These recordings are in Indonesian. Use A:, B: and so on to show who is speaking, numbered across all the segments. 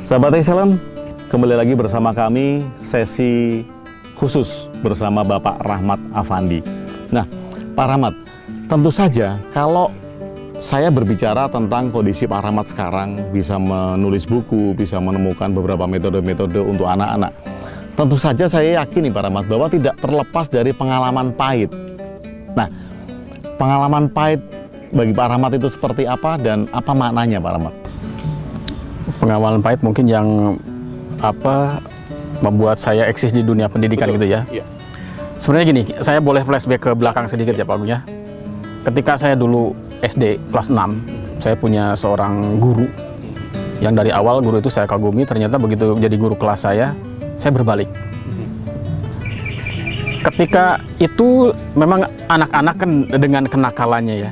A: Sahabat Excellent, kembali lagi bersama kami sesi khusus bersama Bapak Rahmat Afandi. Nah, Pak Rahmat, tentu saja kalau saya berbicara tentang kondisi Pak Rahmat sekarang, bisa menulis buku, bisa menemukan beberapa metode-metode untuk anak-anak. Tentu saja saya yakin nih Pak Rahmat bahwa tidak terlepas dari pengalaman pahit. Nah, pengalaman pahit bagi Pak Rahmat itu seperti apa dan apa maknanya Pak Rahmat?
B: Pengalaman pahit mungkin yang membuat saya eksis di dunia pendidikan. Betul. Gitu ya. Iya. Sebenarnya gini, saya boleh flashback ke belakang sedikit ya Pak Agung ya. Ketika saya dulu SD kelas 6, saya punya seorang guru yang dari awal guru itu saya kagumi, ternyata begitu jadi guru kelas saya berbalik. Ketika itu memang anak-anak kan dengan kenakalannya ya.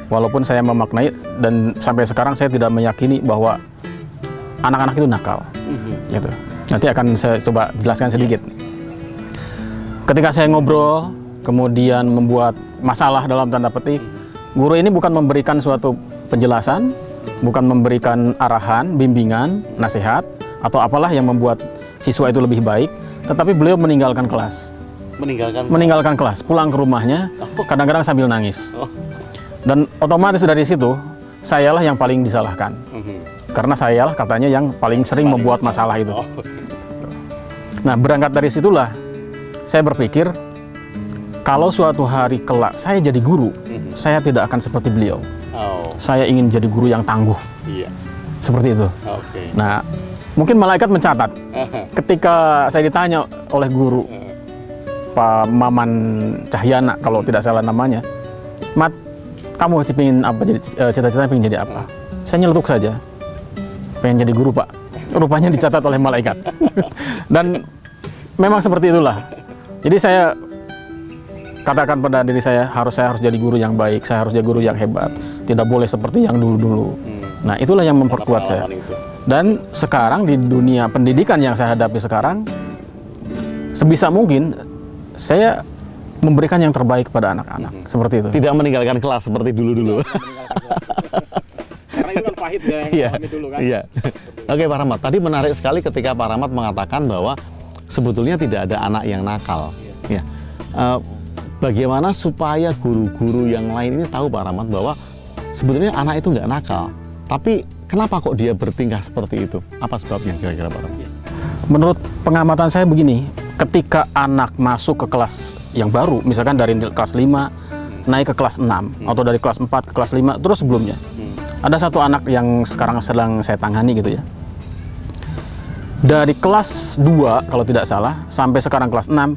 B: Walaupun saya memaknai dan sampai sekarang saya tidak meyakini bahwa anak-anak itu nakal. Gitu. Nanti akan saya coba jelaskan sedikit. Ketika saya ngobrol, kemudian membuat masalah dalam tanda petik, guru ini bukan memberikan suatu penjelasan, bukan memberikan arahan, bimbingan, nasihat, atau apalah yang membuat siswa itu lebih baik, tetapi beliau meninggalkan kelas. Meninggalkan kelas, pulang ke rumahnya, kadang-kadang sambil nangis. Dan otomatis dari situ, sayalah yang paling disalahkan. Karena sayalah katanya yang paling sering membuat masalah itu. Nah, berangkat dari situlah, saya berpikir, kalau suatu hari kelak saya jadi guru, saya tidak akan seperti beliau. Saya ingin jadi guru yang tangguh. Seperti itu. Nah, mungkin malaikat mencatat. Ketika saya ditanya oleh guru, Pak Maman Cahyana, kalau tidak salah namanya, Mat, kamu pengen apa? Jadi cita-citanya pengen jadi apa? Saya nyeletuk saja, pengen jadi guru Pak. Rupanya dicatat oleh malaikat. Dan memang seperti itulah. Jadi saya katakan pada diri saya harus jadi guru yang baik, saya harus jadi guru yang hebat, tidak boleh seperti yang dulu-dulu. Nah, itulah yang memperkuat saya. Dan sekarang di dunia pendidikan yang saya hadapi sekarang, sebisa mungkin saya memberikan yang terbaik kepada anak-anak. Seperti itu.
A: Tidak meninggalkan kelas seperti dulu-dulu.
B: Karena itu kan pahit ya yang dulu kan.
A: Iya. Oke Pak Rahmat, tadi menarik sekali ketika Pak Rahmat mengatakan bahwa sebetulnya tidak ada anak yang nakal. Ya. Bagaimana supaya guru-guru yang lain ini tahu Pak Rahmat bahwa sebetulnya anak itu nggak nakal, tapi kenapa kok dia bertingkah seperti itu? Apa sebabnya kira-kira Pak Rahmat?
B: Menurut pengamatan saya begini, ketika anak masuk ke kelas yang baru, misalkan dari kelas 5 naik ke kelas 6 atau dari kelas 4 ke kelas 5 terus sebelumnya. Ada satu anak yang sekarang sedang saya tangani gitu ya. Dari kelas 2 kalau tidak salah sampai sekarang kelas 6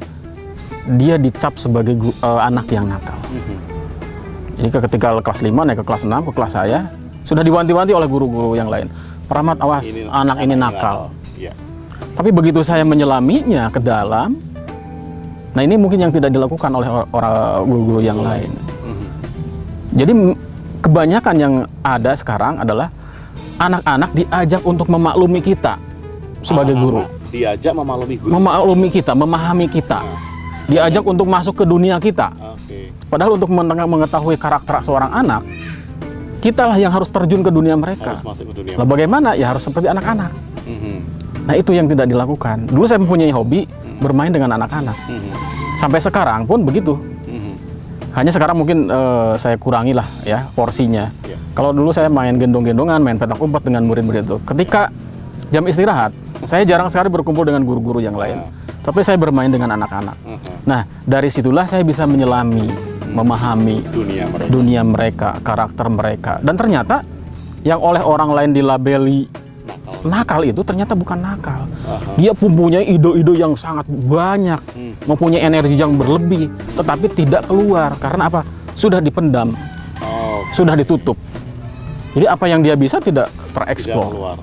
B: dia dicap sebagai anak yang nakal. Jadi ketika kelas 5 naik ke kelas 6 ke kelas saya sudah diwanti-wanti oleh guru-guru yang lain. Pak Rahmat, awas, anak ini nakal. Tapi begitu saya menyelaminya ke dalam, nah ini mungkin yang tidak dilakukan oleh orang guru-guru yang lain. Jadi kebanyakan yang ada sekarang adalah anak-anak diajak untuk memaklumi kita sebagai guru.
A: Diajak memaklumi guru.
B: Memaklumi kita, memahami kita. Diajak untuk masuk ke dunia kita. Padahal untuk mengetahui karakter seorang anak, kitalah yang harus terjun ke dunia mereka. Nah, bagaimana? Ya harus seperti anak-anak. Nah, itu yang tidak dilakukan. Dulu saya mempunyai hobi bermain dengan anak-anak. Sampai sekarang pun begitu. Hanya sekarang mungkin saya kurangi lah ya porsinya. Kalau dulu saya main gendong-gendongan, main petak umpet dengan murid-murid itu. Ketika jam istirahat, saya jarang sekali berkumpul dengan guru-guru yang lain. Tapi saya bermain dengan anak-anak. Nah, dari situlah saya bisa menyelami, memahami dunia mereka, karakter mereka. Dan ternyata yang oleh orang lain dilabeli nakal itu ternyata bukan nakal. Dia mempunyai ide-ide yang sangat banyak, mempunyai energi yang berlebih, tetapi tidak keluar. Karena apa? Sudah dipendam, sudah ditutup. Jadi apa yang dia bisa tidak tereksplor.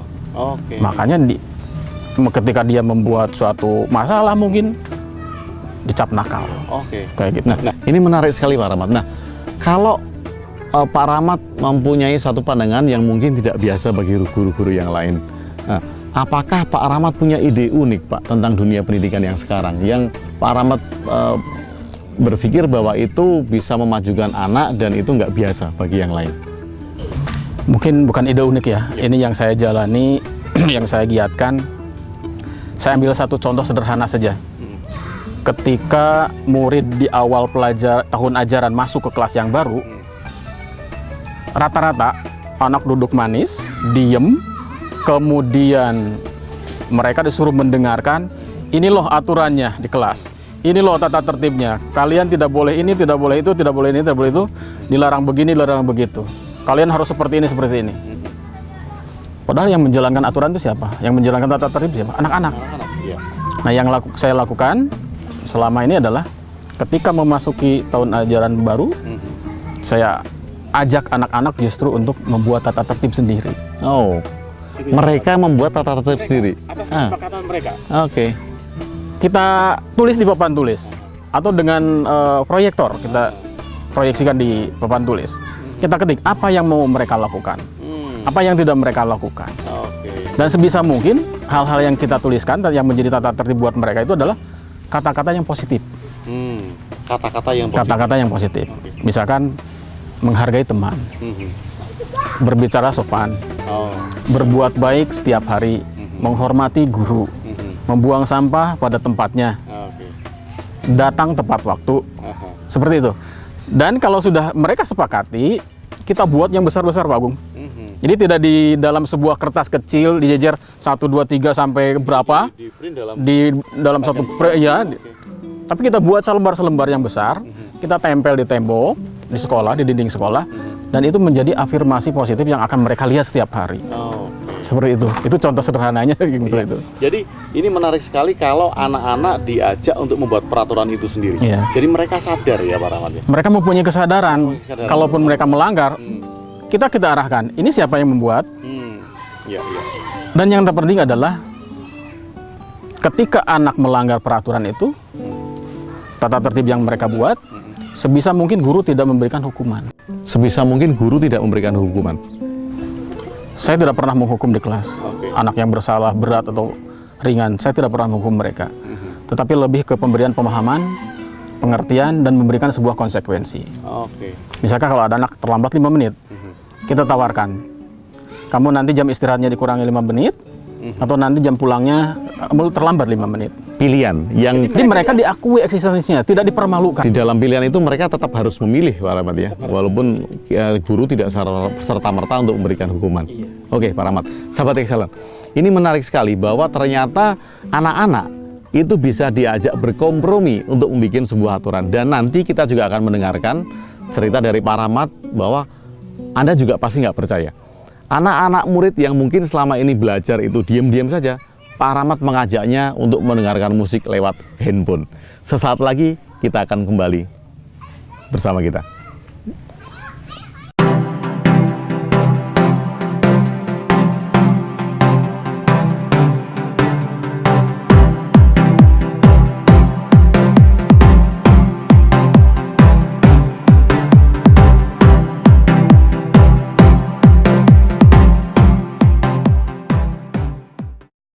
B: Makanya ketika dia membuat suatu masalah mungkin dicap nakal. Kayak gitu.
A: Nah, ini menarik sekali Pak Rahmat. Nah, kalau Pak Rahmat mempunyai satu pandangan yang mungkin tidak biasa bagi guru-guru yang lain. Nah, apakah Pak Rahmat punya ide unik Pak tentang dunia pendidikan yang sekarang, yang Pak Rahmat berpikir bahwa itu bisa memajukan anak dan itu nggak biasa bagi yang lain?
B: Mungkin bukan ide unik ya, ini yang saya jalani yang saya giatkan, saya ambil satu contoh sederhana saja. Ketika murid di awal tahun ajaran masuk ke kelas yang baru, rata-rata anak duduk manis, diem, kemudian mereka disuruh mendengarkan, ini loh aturannya di kelas, ini loh tata tertibnya, kalian tidak boleh ini, tidak boleh itu, tidak boleh ini, tidak boleh itu, dilarang begini, dilarang begitu, kalian harus seperti ini, seperti ini. Padahal yang menjalankan aturan itu siapa? Yang menjalankan tata tertib siapa? Anak-anak. Nah, yang saya lakukan selama ini adalah ketika memasuki tahun ajaran baru, saya ajak anak-anak justru untuk membuat tata tertib sendiri.
A: Oh, mereka membuat tata tertib sendiri.
B: Atas kesepakatan mereka.
A: Oke.
B: Kita tulis di papan tulis atau dengan proyektor kita proyeksikan di papan tulis. Kita ketik apa yang mau mereka lakukan, apa yang tidak mereka lakukan. Dan sebisa mungkin hal-hal yang kita tuliskan yang menjadi tata tertib buat mereka itu adalah kata-kata yang positif.
A: Kata-kata yang positif.
B: Kata-kata yang positif. Misalkan menghargai teman, berbicara sopan, berbuat baik setiap hari, menghormati guru, membuang sampah pada tempatnya, datang tepat waktu, seperti itu. Dan kalau sudah mereka sepakati, kita buat yang besar-besar, Pak Agung. Jadi tidak di dalam sebuah kertas kecil dijejer 1, 2, 3 sampai berapa di dalam satu tapi kita buat selembar-selembar yang besar, kita tempel di tembok di sekolah, di dinding sekolah, dan itu menjadi afirmasi positif yang akan mereka lihat setiap hari. Seperti itu contoh sederhananya gitu itu.
A: Jadi ini menarik sekali kalau anak-anak diajak untuk membuat peraturan itu sendiri. Jadi mereka sadar ya Pak Rahmat ya.
B: Mereka mempunyai kesadaran, kalaupun mereka melanggar, kita arahkan. Ini siapa yang membuat? Dan yang terpenting adalah ketika anak melanggar peraturan itu, tata tertib yang mereka buat, sebisa mungkin guru tidak memberikan hukuman.
A: Sebisa mungkin guru tidak memberikan hukuman.
B: Saya tidak pernah menghukum di kelas. Anak yang bersalah berat atau ringan, saya tidak pernah menghukum mereka. Tetapi lebih ke pemberian pemahaman, pengertian, dan memberikan sebuah konsekuensi. Misalkan kalau ada anak terlambat 5 menit, kita tawarkan, kamu nanti jam istirahatnya dikurangi 5 menit, atau nanti jam pulangnya terlambat 5 menit. Pilihan yang jadi mereka diakui eksistensinya, tidak dipermalukan.
A: Di dalam pilihan itu mereka tetap harus memilih Pak Rahmat ya, walaupun guru tidak serta-merta untuk memberikan hukuman. Oke Pak Rahmat, sahabat Excellent, ini menarik sekali bahwa ternyata anak-anak itu bisa diajak berkompromi untuk membuat sebuah aturan. Dan nanti kita juga akan mendengarkan cerita dari Pak Rahmat bahwa Anda juga pasti nggak percaya. Anak-anak murid yang mungkin selama ini belajar itu diam-diam saja, Pak Rahmat mengajaknya untuk mendengarkan musik lewat handphone. Sesaat lagi kita akan kembali bersama kita.